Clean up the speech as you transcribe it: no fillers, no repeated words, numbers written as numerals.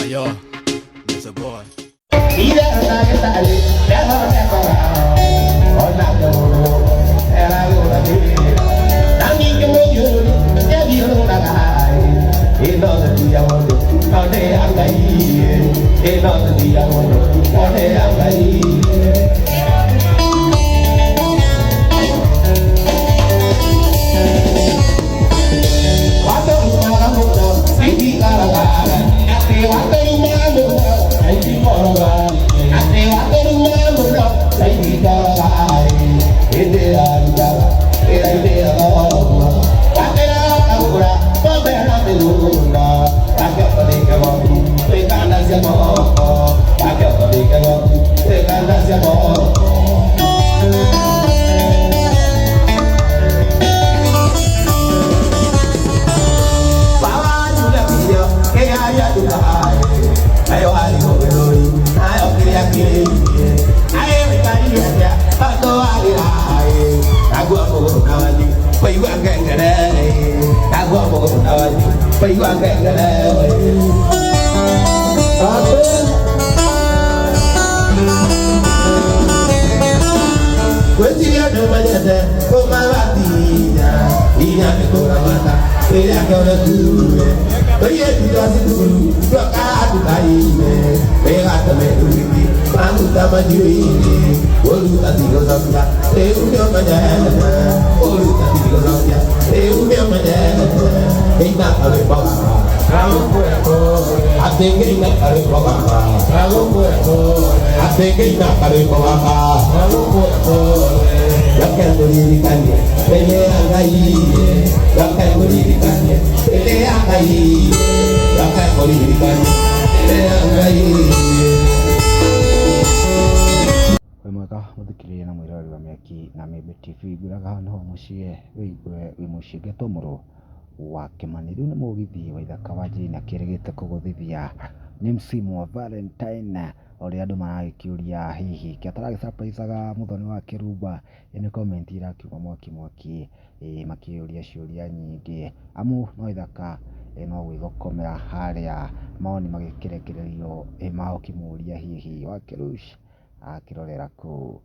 Yo, there's a boy. Mwega muthikiriria na mwirori wa Miaki na Mĩmbi TV ngwĩraga haha nĩho mũciĩ wĩigue wĩ mũciĩ ngetomũrũ wa Kĩmani. Rĩu nĩ mũgithi wa ithaka wa Njĩna kĩrĩgĩte kũgũthithia nĩ msimu wa Valentine, ũrĩa andũ maragĩkĩũria hihi kĩ ataragĩsurprisaga mũthoni wa Kĩrumba. Nĩ comment irakiuma mwaki makĩũria ciũria nyingĩ, amu no ithaka no gwĩgũkomera harĩa maoni magĩkĩrekererio magĩkĩmũria hihi Wakirush akĩrorera kũu.